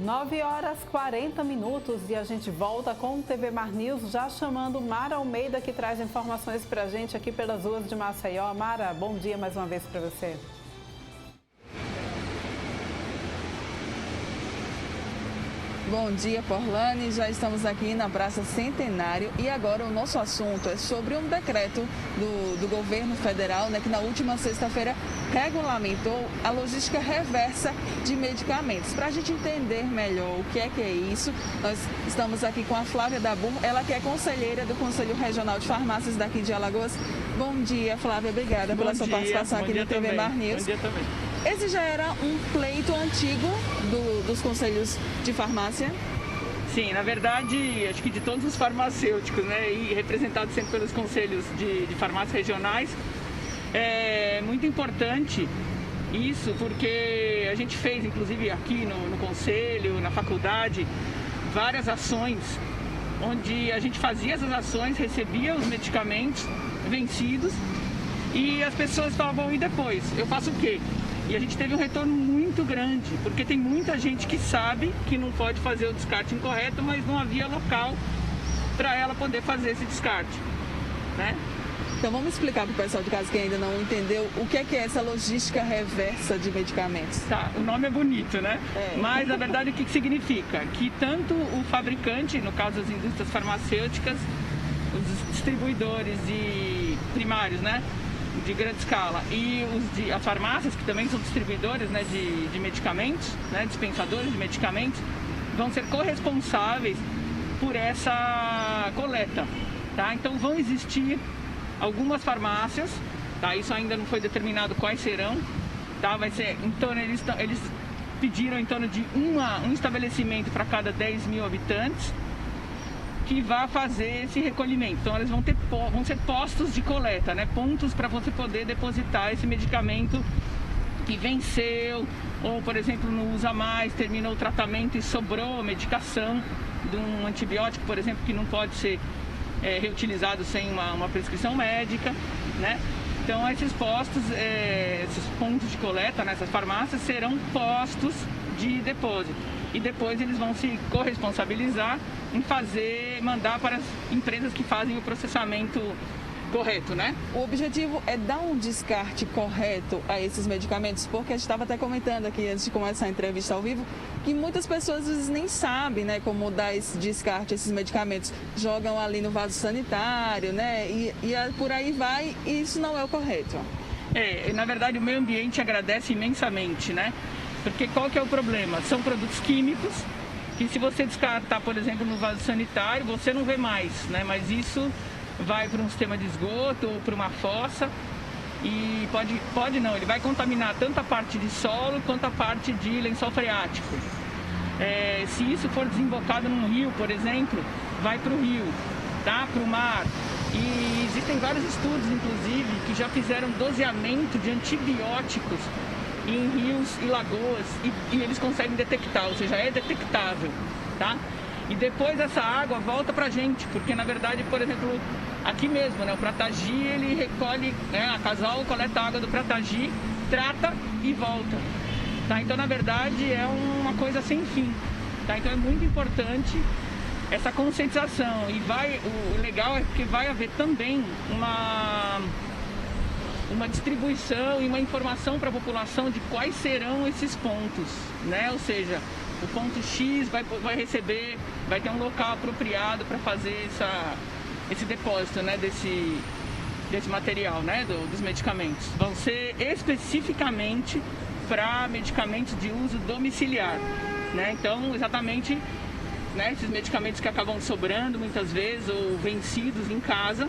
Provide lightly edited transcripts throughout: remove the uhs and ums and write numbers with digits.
9h40 e a gente volta com o TV Mar News, já chamando Mara Almeida, que traz informações pra gente aqui pelas ruas de Maceió. Mara, bom dia mais uma vez para você. Bom dia, Porlane. Já estamos aqui na Praça Centenário e agora o nosso assunto é sobre um decreto do governo federal, né, que na última sexta-feira regulamentou a logística reversa de medicamentos. Para a gente entender melhor o que é isso, nós estamos aqui com a Flávia Dabur, ela que é conselheira do Conselho Regional de Farmácias daqui de Alagoas. Bom dia, Flávia. Obrigada pela sua participação aqui no TV Mar News. Bom dia também. Esse já era um pleito antigo dos conselhos de farmácia? Sim, na verdade, acho que de todos os farmacêuticos, né, e representados sempre pelos conselhos de farmácias regionais, é muito importante isso, porque a gente fez, inclusive aqui no conselho, na faculdade, várias ações, onde a gente fazia essas ações, recebia os medicamentos vencidos e as pessoas falavam, e depois? Eu faço o quê? E a gente teve um retorno muito grande, porque tem muita gente que sabe que não pode fazer o descarte incorreto, mas não havia local para ela poder fazer esse descarte, né? Então vamos explicar para o pessoal de casa que ainda não entendeu o que é essa logística reversa de medicamentos. Tá, o nome é bonito, né? Mas na verdade o que significa? Que tanto o fabricante, no caso as indústrias farmacêuticas, os distribuidores e primários, né, de grande escala, e as farmácias, que também são distribuidores, né, de medicamentos, né, dispensadores de medicamentos, vão ser corresponsáveis por essa coleta, tá? Então vão existir algumas farmácias, tá? Isso ainda não foi determinado quais serão, tá? Vai ser, então eles pediram em torno de um estabelecimento para cada 10 mil habitantes, que vai fazer esse recolhimento. Então eles vão ser postos de coleta, né? Pontos para você poder depositar esse medicamento que venceu, ou por exemplo não usa mais, terminou o tratamento e sobrou medicação de um antibiótico, por exemplo, que não pode ser reutilizado sem uma prescrição médica, né? Então esses postos, esses pontos de coleta nessas farmácias serão postos de depósito. E depois eles vão se corresponsabilizar em mandar para as empresas que fazem o processamento correto, né? O objetivo é dar um descarte correto a esses medicamentos, porque a gente estava até comentando aqui antes de começar a entrevista ao vivo, que muitas pessoas às vezes nem sabem, né, como dar esse descarte a esses medicamentos. Jogam ali no vaso sanitário, né, e por aí vai, e isso não é o correto. Na verdade o meio ambiente agradece imensamente, né? Porque qual que é o problema? São produtos químicos que se você descartar, por exemplo, no vaso sanitário, você não vê mais, né? Mas isso vai para um sistema de esgoto ou para uma fossa e ele vai contaminar tanto a parte de solo quanto a parte de lençol freático. Se isso for desembocado num rio, por exemplo, vai para o rio, tá? Para o mar. E existem vários estudos, inclusive, que já fizeram doseamento de antibióticos em rios e lagoas e eles conseguem detectar, ou seja, é detectável, tá? E depois essa água volta pra gente, porque na verdade, por exemplo, aqui mesmo, né, o Pratagi, ele recolhe, né, a Casal coleta a água do Pratagi, trata e volta, tá? Então na verdade é uma coisa sem fim, tá? Então é muito importante essa conscientização e o legal é que vai haver também uma distribuição e uma informação para a população de quais serão esses pontos, né? Ou seja, o ponto X vai receber, vai ter um local apropriado para fazer esse depósito, né, desse material, né, dos medicamentos. Vão ser especificamente para medicamentos de uso domiciliar, né? Então, exatamente, né, esses medicamentos que acabam sobrando muitas vezes ou vencidos em casa,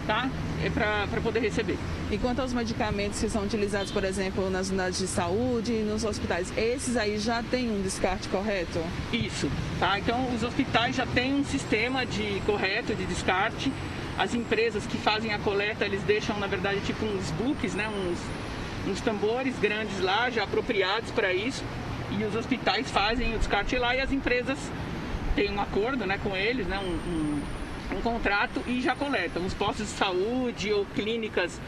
tá? É para poder receber. E quanto aos medicamentos que são utilizados, por exemplo, nas unidades de saúde e nos hospitais, esses aí já têm um descarte correto? Isso, tá? Então os hospitais já têm um sistema correto de descarte. As empresas que fazem a coleta, eles deixam, na verdade, tipo uns books, né? Uns tambores grandes lá, já apropriados para isso. E os hospitais fazem o descarte lá e as empresas têm um acordo, né, com eles, né? Um contrato e já coletam. Os postos de saúde ou clínicas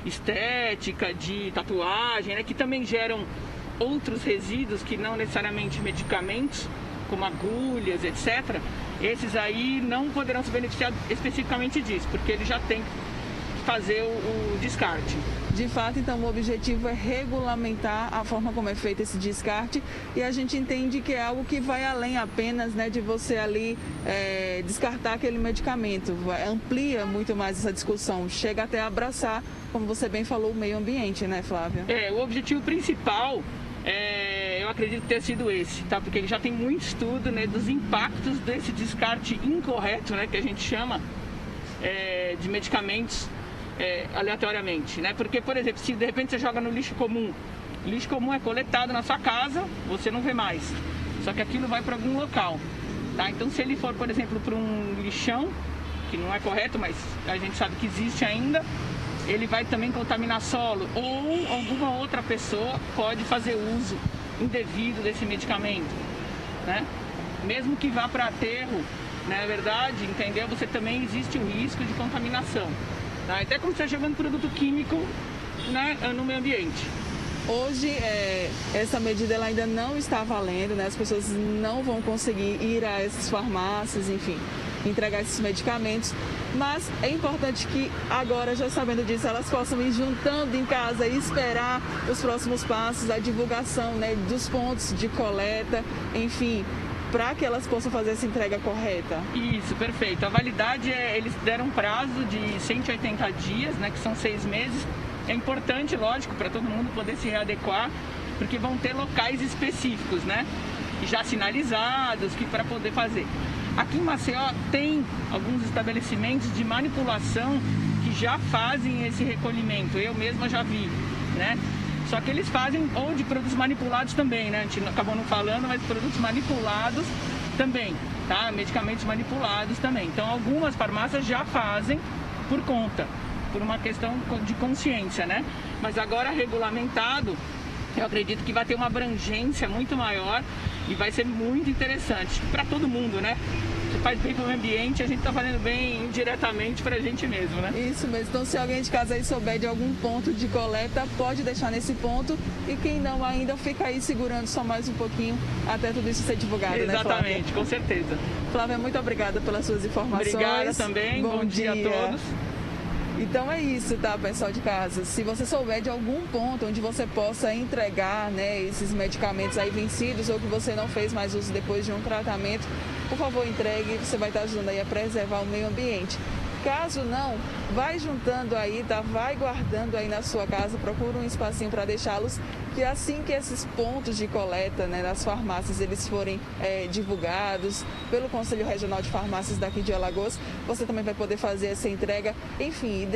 estética, de tatuagem, né, que também geram outros resíduos que não necessariamente medicamentos, como agulhas, etc., esses aí não poderão se beneficiar especificamente disso, porque ele já tem que fazer o descarte. De fato, então, o objetivo é regulamentar a forma como é feito esse descarte e a gente entende que é algo que vai além apenas, né, de você ali descartar aquele medicamento, amplia muito mais essa discussão, chega até a abraçar, como você bem falou, o meio ambiente, né, Flávia? O objetivo principal, eu acredito ter sido esse, tá? Porque já tem muito estudo, né, dos impactos desse descarte incorreto, né, que a gente chama de medicamentos aleatoriamente, né? Porque, por exemplo, se de repente você joga no lixo comum, o lixo comum é coletado na sua casa, você não vê mais, só que aquilo vai para algum local, tá? Então, se ele for, por exemplo, para um lixão, que não é correto, mas a gente sabe que existe ainda, ele vai também contaminar solo, ou alguma outra pessoa pode fazer uso indevido desse medicamento, né? Mesmo que vá para aterro, na verdade, entendeu? Você também existe o risco de contaminação. Até como você está jogando produto químico, né, no meio ambiente. Hoje, essa medida ela ainda não está valendo, né? As pessoas não vão conseguir ir a essas farmácias, enfim, entregar esses medicamentos. Mas é importante que agora, já sabendo disso, elas possam ir juntando em casa e esperar os próximos passos, a divulgação, né, dos pontos de coleta, enfim, para que elas possam fazer essa entrega correta. Isso, perfeito. A validade, eles deram um prazo de 180 dias, né, que são 6 meses. É importante, lógico, para todo mundo poder se readequar, porque vão ter locais específicos, né, já sinalizados, que para poder fazer. Aqui em Maceió tem alguns estabelecimentos de manipulação que já fazem esse recolhimento. Eu mesma já vi, né? Só que eles fazem ou de produtos manipulados também, né? A gente acabou não falando, mas produtos manipulados também, tá? Medicamentos manipulados também. Então, algumas farmácias já fazem por conta, por uma questão de consciência, né? Mas agora regulamentado, eu acredito que vai ter uma abrangência muito maior e vai ser muito interessante para todo mundo, né? Se faz bem para o ambiente, a gente está fazendo bem indiretamente para a gente mesmo, né? Isso mesmo. Então, se alguém de casa aí souber de algum ponto de coleta, pode deixar nesse ponto. E quem não ainda, fica aí segurando só mais um pouquinho até tudo isso ser divulgado, Exatamente, né, Flávia? com certeza. Flávia, muito obrigada pelas suas informações. Obrigada também. Bom dia a todos. Então é isso, tá, pessoal de casa? Se você souber de algum ponto onde você possa entregar, né, esses medicamentos aí vencidos ou que você não fez mais uso depois de um tratamento, por favor, entregue, você vai estar ajudando aí a preservar o meio ambiente. Caso não, vai juntando aí, tá? Vai guardando aí na sua casa, procura um espacinho para deixá-los, que assim que esses pontos de coleta, né, nas farmácias, eles forem divulgados pelo Conselho Regional de Farmácias daqui de Alagoas, você também vai poder fazer essa entrega, enfim,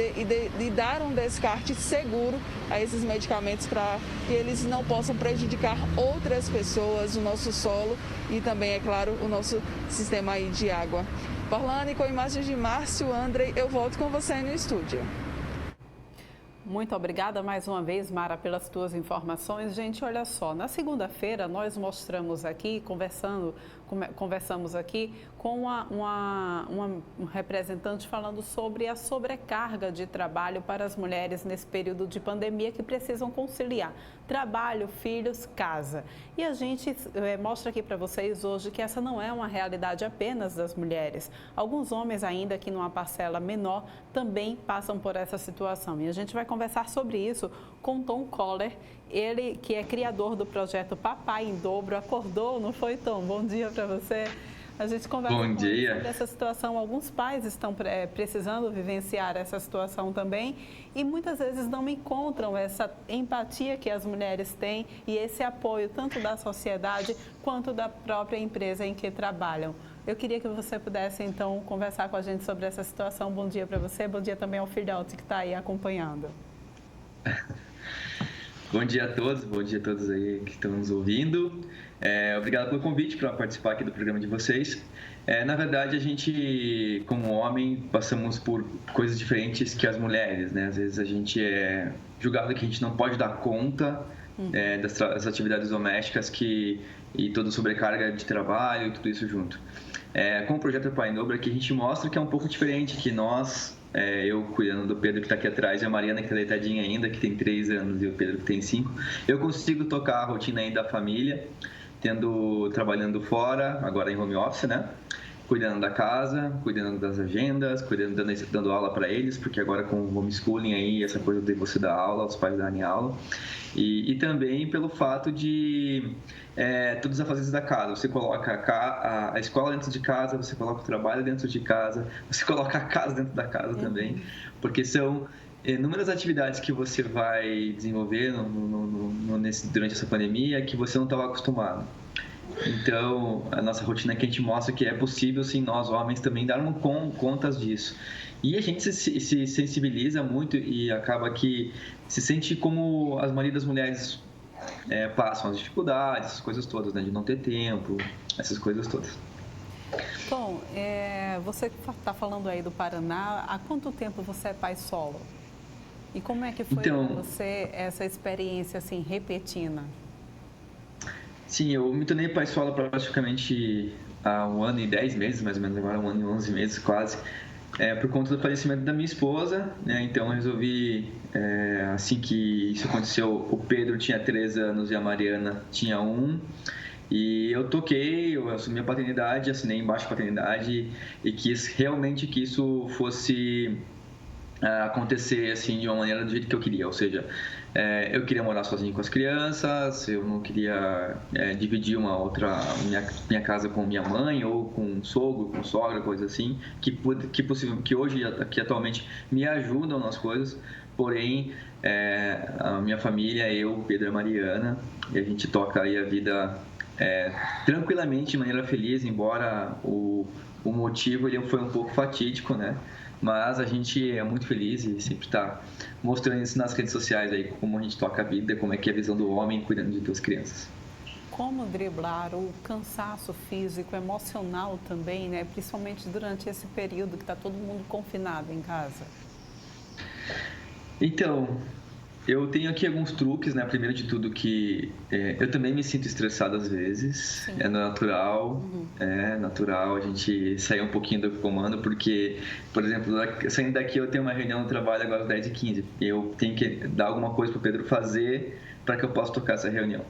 e dar um descarte seguro a esses medicamentos para que eles não possam prejudicar outras pessoas, o nosso solo e também, é claro, o nosso sistema aí de água. Porlane, com imagens de Márcio Andrei, eu volto com você aí no estúdio. Muito obrigada mais uma vez, Mara, pelas tuas informações. Gente, olha só, na segunda-feira nós mostramos aqui, conversamos aqui com uma representante falando sobre a sobrecarga de trabalho para as mulheres nesse período de pandemia que precisam conciliar trabalho, filhos, casa. E a gente mostra aqui para vocês hoje que essa não é uma realidade apenas das mulheres. Alguns homens ainda, que numa parcela menor, também passam por essa situação. E a gente vai conversar sobre isso com Tom Coller, ele que é criador do projeto Papai em Dobro. Acordou, não foi, Tom? Bom dia para você. A gente conversa sobre essa situação. Alguns pais estão precisando vivenciar essa situação também e muitas vezes não encontram essa empatia que as mulheres têm e esse apoio tanto da sociedade quanto da própria empresa em que trabalham. Eu queria que você pudesse, então, conversar com a gente sobre essa situação. Bom dia para você, bom dia também ao filhote que está aí acompanhando. Bom dia a todos aí que estão nos ouvindo. Obrigado pelo convite para participar aqui do programa de vocês. Na verdade, a gente, como homem, passamos por coisas diferentes que as mulheres, né? Às vezes a gente é julgado que a gente não pode dar conta das atividades domésticas e toda a sobrecarga de trabalho e tudo isso junto. Com o projeto Papai em Dobro aqui, a gente mostra que é um pouco diferente, que nós... eu cuidando do Pedro que está aqui atrás e a Mariana que está deitadinha ainda, que tem 3 anos, e o Pedro que tem 5, eu consigo tocar a rotina aí da família trabalhando fora, agora em home office, né? Cuidando da casa, cuidando das agendas, dando aula para eles, porque agora com o homeschooling aí, essa coisa de você dar aula, os pais darem aula. E também pelo fato de todas as fases da casa. Você coloca a escola dentro de casa, você coloca o trabalho dentro de casa, você coloca a casa dentro da casa também, porque são inúmeras atividades que você vai desenvolver durante essa pandemia que você não estava acostumado. Então, a nossa rotina que a gente mostra que é possível, sim, nós homens também darmos contas disso. E a gente se sensibiliza muito e acaba que se sente como a maioria das mulheres passam as dificuldades, essas coisas todas, né? De não ter tempo, essas coisas todas. Tom, você está falando aí do Paraná, há quanto tempo você é pai solo? E como é que foi para você essa experiência assim, repentina? Sim, eu me tornei pai solo praticamente há 1 ano e 10 meses, mais ou menos, agora 1 ano e 11 meses quase, por conta do falecimento da minha esposa, né? Então eu resolvi, assim que isso aconteceu, o Pedro tinha 3 anos e a Mariana tinha 1, e eu assumi a paternidade, assinei embaixo a paternidade e quis realmente que isso fosse acontecer assim de uma maneira do jeito que eu queria, ou seja, eu queria morar sozinho com as crianças, eu não queria dividir minha casa com minha mãe ou com um sogro, com sogra, coisa assim, que hoje, que atualmente me ajudam nas coisas, porém a minha família, eu, Pedro e a Mariana, e a gente toca aí a vida tranquilamente, de maneira feliz, embora o motivo ele foi um pouco fatídico, né? Mas a gente é muito feliz e sempre está mostrando isso nas redes sociais aí, como a gente toca a vida, como é que é a visão do homem cuidando de 2 crianças. Como driblar o cansaço físico, emocional também, né? Principalmente durante esse período que está todo mundo confinado em casa? Então, eu tenho aqui alguns truques, né? Primeiro de tudo que eu também me sinto estressado às vezes. Sim. É natural, é natural a gente sair um pouquinho do comando, porque, por exemplo, saindo daqui eu tenho uma reunião no trabalho agora às 10h15. Eu tenho que dar alguma coisa para o Pedro fazer para que eu possa tocar essa reunião.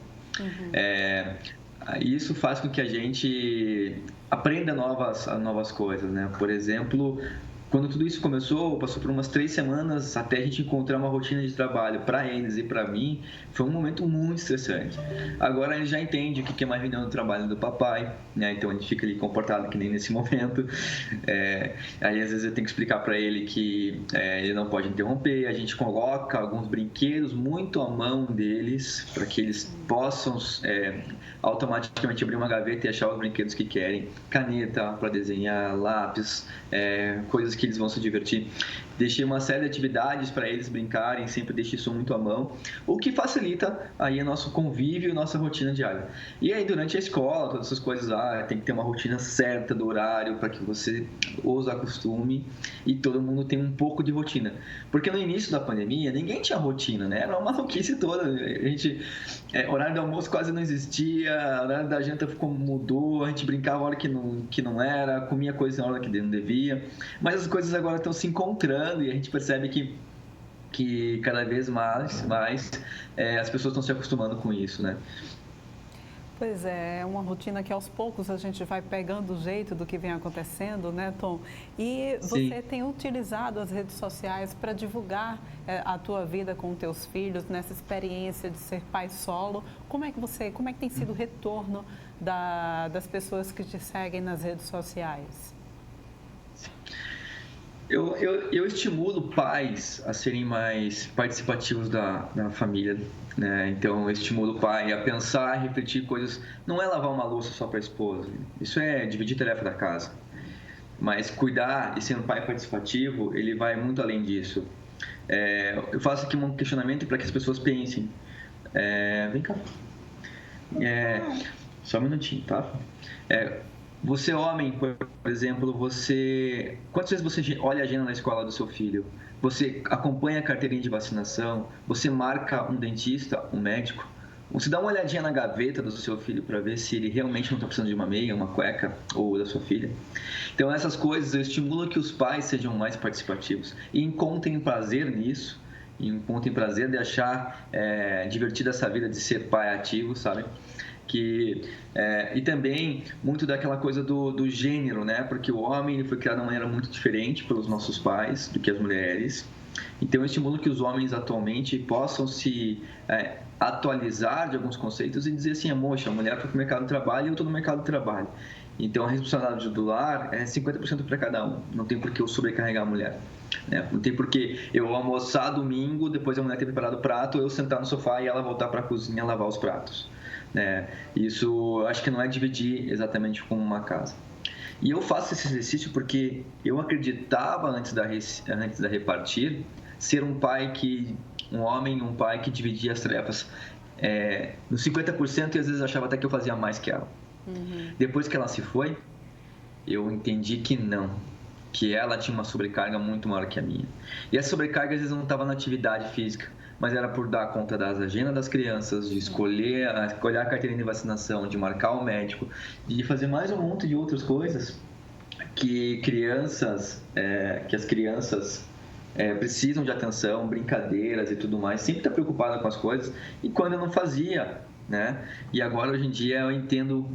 Isso faz com que a gente aprenda novas coisas, né? Por exemplo, quando tudo isso começou, passou por umas 3 semanas até a gente encontrar uma rotina de trabalho para eles e para mim, foi um momento muito estressante. Agora ele já entende o que é uma reunião do trabalho do papai, né? Então a gente fica ali comportado que nem nesse momento. Aí às vezes eu tenho que explicar para ele que ele não pode interromper, a gente coloca alguns brinquedos muito à mão deles para que eles possam automaticamente abrir uma gaveta e achar os brinquedos que querem, caneta para desenhar, lápis, coisas que eles vão se divertir. Deixei uma série de atividades para eles brincarem, sempre deixei isso muito à mão, o que facilita aí o nosso convívio, nossa rotina diária. E aí durante a escola, todas essas coisas, tem que ter uma rotina certa do horário para que você os acostume e todo mundo tem um pouco de rotina. Porque no início da pandemia, ninguém tinha rotina, né? Era uma maluquice toda. Horário do almoço quase não existia, horário da janta mudou, a gente brincava a hora que não era, comia coisa na hora que não devia. Mas as coisas agora estão se encontrando e a gente percebe que cada vez mais as pessoas estão se acostumando com isso, né? Pois é uma rotina que aos poucos a gente vai pegando o jeito do que vem acontecendo, né, Tom? E você tem utilizado as redes sociais para divulgar a tua vida com os teus filhos, nessa experiência de ser pai solo. Como é que tem sido o retorno das pessoas que te seguem nas redes sociais? Eu estimulo pais a serem mais participativos da família, né? Então, eu estimulo o pai a pensar, a refletir coisas. Não é lavar uma louça só para a esposa, isso é dividir tarefa da casa. Mas cuidar e ser um pai participativo, ele vai muito além disso. Eu faço aqui um questionamento para que as pessoas pensem. Vem cá. Só um minutinho, tá? Você, homem, por exemplo, quantas vezes você olha a agenda na escola do seu filho? Você acompanha a carteirinha de vacinação? Você marca um dentista, um médico? Você dá uma olhadinha na gaveta do seu filho para ver se ele realmente não está precisando de uma meia, uma cueca, ou da sua filha? Então, essas coisas eu estimulo que os pais sejam mais participativos e encontrem prazer nisso, encontrem prazer de achar divertida essa vida de ser pai ativo, sabe? E também muito daquela coisa do gênero, né? Porque o homem ele foi criado de uma maneira muito diferente pelos nossos pais do que as mulheres. Então, eu estimulo que os homens atualmente possam se atualizar de alguns conceitos e dizer assim, moxa, a mulher foi para o mercado de trabalho e eu estou no mercado de trabalho. Então, a responsabilidade do lar é 50% para cada um. Não tem por que eu sobrecarregar a mulher. Né? Não tem por que eu almoçar domingo, depois a mulher ter preparado o prato, eu sentar no sofá e ela voltar para a cozinha lavar os pratos. Né? Isso, acho que não é dividir exatamente como uma casa. E eu faço esse exercício porque eu acreditava, antes da repartir, ser um pai um pai que dividia as tarefas nos 50% e às vezes achava até que eu fazia mais que ela. Depois que ela se foi, eu entendi que não, que ela tinha uma sobrecarga muito maior que a minha. E essa sobrecarga às vezes não estava na atividade física, mas era por dar conta das agendas das crianças, de escolher a carteirinha de vacinação, de marcar o médico, de fazer mais um monte de outras coisas que as crianças precisam de atenção, brincadeiras e tudo mais, sempre está preocupada com as coisas, e quando eu não fazia, né? E agora, hoje em dia, eu entendo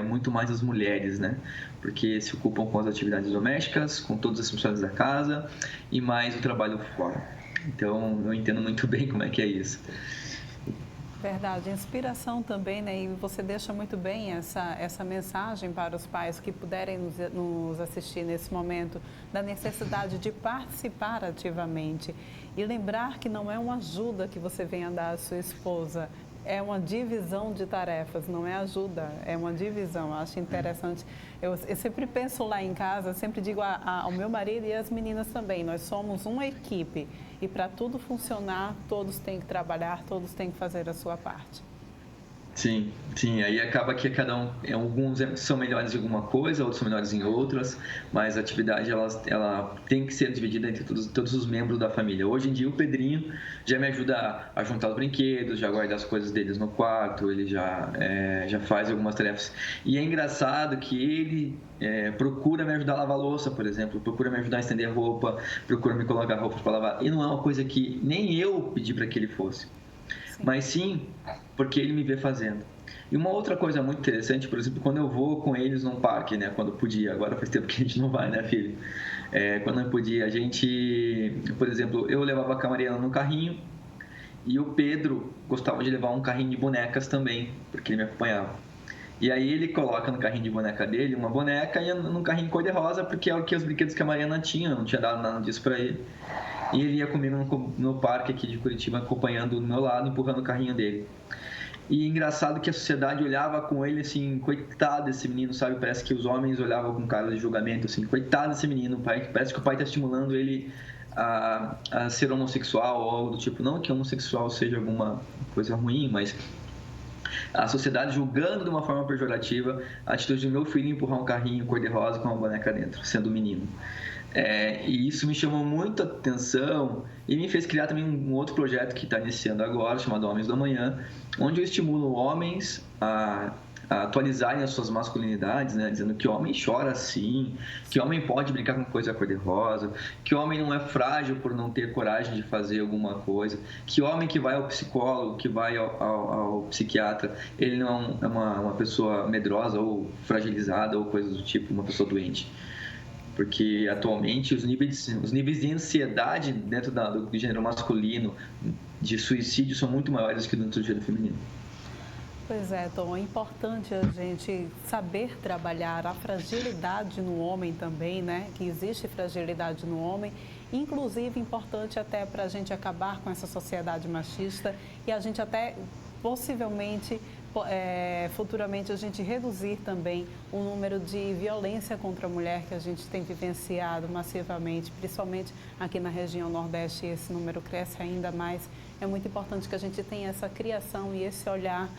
muito mais as mulheres, né? Porque se ocupam com as atividades domésticas, com todas as funções da casa e mais o trabalho fora. Então, eu entendo muito bem como é que é isso. Verdade, inspiração também, né? E você deixa muito bem essa mensagem para os pais que puderem nos assistir nesse momento, da necessidade de participar ativamente e lembrar que não é uma ajuda que você venha dar à sua esposa, é uma divisão de tarefas, não é ajuda, é uma divisão. Eu acho interessante. Eu sempre penso lá em casa, sempre digo ao meu marido e às meninas também, nós somos uma equipe e para tudo funcionar, todos têm que trabalhar, todos têm que fazer a sua parte. Sim, aí acaba que alguns são melhores em alguma coisa, outros são melhores em outras, mas a atividade ela tem que ser dividida entre todos os membros da família. Hoje em dia o Pedrinho já me ajuda a juntar os brinquedos, já guarda as coisas deles no quarto, ele já faz algumas tarefas. E é engraçado que ele procura me ajudar a lavar a louça, por exemplo, procura me ajudar a estender roupa, procura me colocar roupas para lavar, e não é uma coisa que nem eu pedi para que ele fosse. Mas sim porque ele me vê fazendo. E uma outra coisa muito interessante, por exemplo, quando eu vou com eles num parque, né? Quando podia, agora faz tempo que a gente não vai, né, filho? Quando eu podia, a gente, por exemplo, eu levava a Mariana no carrinho e o Pedro gostava de levar um carrinho de bonecas também, porque ele me acompanhava. E aí ele coloca no carrinho de boneca dele uma boneca e num carrinho cor-de-rosa, porque é o que os brinquedos que a Mariana tinha, eu não tinha dado nada disso para ele. E ele ia comigo no parque aqui de Curitiba, acompanhando do meu lado, empurrando o carrinho dele. E engraçado que a sociedade olhava com ele assim, coitado desse menino, sabe? Parece que os homens olhavam com cara de julgamento, assim, coitado desse menino, parece que o pai está estimulando ele a ser homossexual ou algo do tipo. Não que homossexual seja alguma coisa ruim, mas a sociedade julgando de uma forma pejorativa a atitude do meu filho em empurrar um carrinho cor-de-rosa com uma boneca dentro, sendo menino. E isso me chamou muita atenção e me fez criar também um outro projeto que está iniciando agora, chamado Homens do Amanhã, onde eu estimulo homens a atualizarem as suas masculinidades, né? Dizendo que homem chora sim, que homem pode brincar com coisa cor-de-rosa, que homem não é frágil por não ter coragem de fazer alguma coisa, que homem que vai ao psicólogo, que vai ao psiquiatra, ele não é uma pessoa medrosa ou fragilizada ou coisa do tipo, uma pessoa doente. Porque atualmente os níveis de ansiedade dentro do gênero masculino, de suicídio, são muito maiores que dentro do gênero feminino. Pois é, Tom, é importante a gente saber trabalhar a fragilidade no homem também, né? Que existe fragilidade no homem, inclusive importante até para a gente acabar com essa sociedade machista e a gente até possivelmente futuramente a gente reduzir também o número de violência contra a mulher que a gente tem vivenciado massivamente, principalmente aqui na região Nordeste, esse número cresce ainda mais. É muito importante que a gente tenha essa criação e esse olhar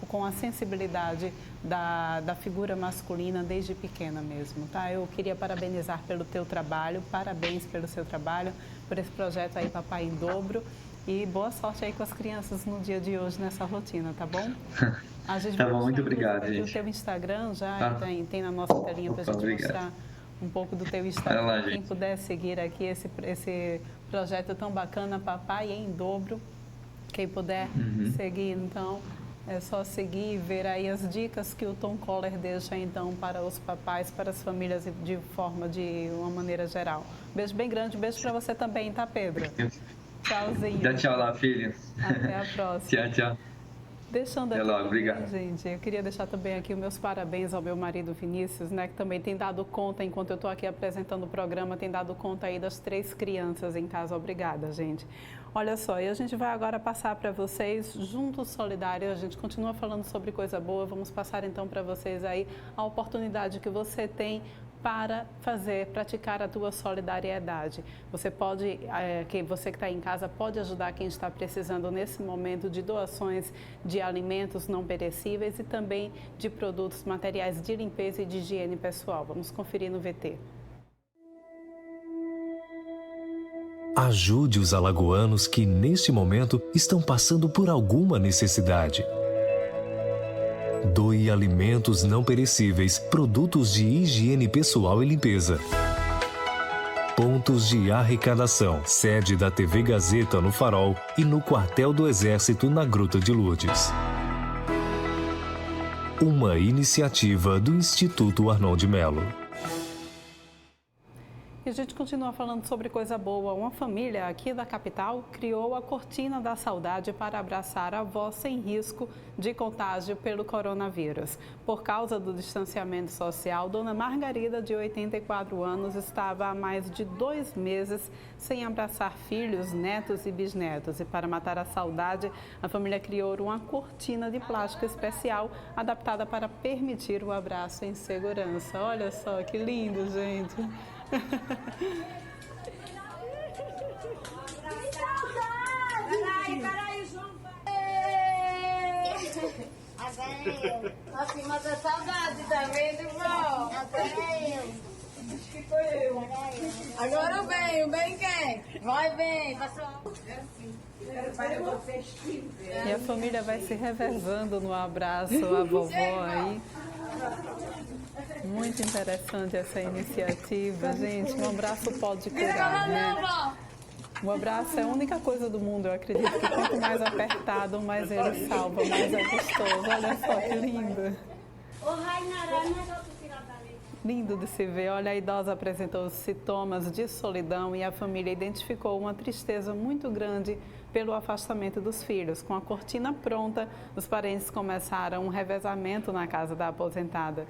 com a sensibilidade da figura masculina desde pequena mesmo, tá? Eu queria parabenizar pelo teu trabalho, parabéns pelo seu trabalho, por esse projeto aí, Papai em Dobro. E boa sorte aí com as crianças no dia de hoje nessa rotina, tá bom? A gente tá bom, muito obrigado, gente. O teu Instagram já tem na nossa telinha para a gente mostrar um pouco do teu Instagram. Lá, quem puder seguir aqui esse projeto tão bacana, Papai em Dobro. Quem puder seguir, então, É só seguir e ver aí as dicas que o Tom Coller deixa, então, para os papais, para as famílias de uma maneira geral. Beijo bem grande, beijo para você também, tá, Pedro? Tchauzinho. Dá tchau lá, filho. Até a próxima. Tchau. Deixando aqui Até logo, também, obrigado. gente, eu queria deixar também aqui os meus parabéns ao meu marido Vinícius, né, que também tem dado conta, enquanto eu estou aqui apresentando o programa, tem dado conta aí das 3 crianças em casa. Obrigada, gente. Olha só, e a gente vai agora passar para vocês, Juntos Solidários, a gente continua falando sobre coisa boa, vamos passar então para vocês aí a oportunidade que você tem para praticar a tua solidariedade. Você que está em casa, pode ajudar quem está precisando nesse momento de doações de alimentos não perecíveis e também de produtos, materiais de limpeza e de higiene pessoal. Vamos conferir no VT. Ajude os alagoanos que, neste momento, estão passando por alguma necessidade. Doe alimentos não perecíveis, produtos de higiene pessoal e limpeza. Pontos de arrecadação. Sede da TV Gazeta no Farol e no Quartel do Exército na Gruta de Lourdes. Uma iniciativa do Instituto Arnon Melo. E a gente continua falando sobre coisa boa. Uma família aqui da capital criou a Cortina da Saudade para abraçar a avó sem risco de contágio pelo coronavírus. Por causa do distanciamento social, Dona Margarida, de 84 anos, estava há mais de 2 meses sem abraçar filhos, netos e bisnetos. E para matar a saudade, a família criou uma cortina de plástico especial adaptada para permitir o abraço em segurança. Olha só que lindo, gente! Peraí, João. Agora eu. Nossa, mata saudade, tá vendo, irmão? Agora eu. Acho que foi eu. Agora vem, vem quem? Vai, vem, passou. E a família vai se revezando no abraço, a vovó aí. Muito interessante essa iniciativa, gente. Um abraço pode curar, né? O abraço é a única coisa do mundo, eu acredito que quanto mais apertado, mais ele salva, mais é gostoso. Olha só que lindo. Lindo de se ver. Olha, a idosa apresentou sintomas de solidão e a família identificou uma tristeza muito grande pelo afastamento dos filhos. Com a cortina pronta, os parentes começaram um revezamento na casa da aposentada.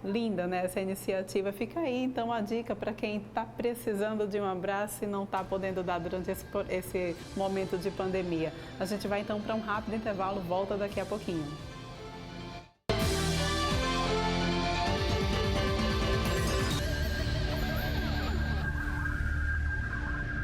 Linda, né, essa iniciativa. Fica aí, então, a dica para quem está precisando de um abraço e não está podendo dar durante esse momento de pandemia. A gente vai, então, para um rápido intervalo, volta daqui a pouquinho.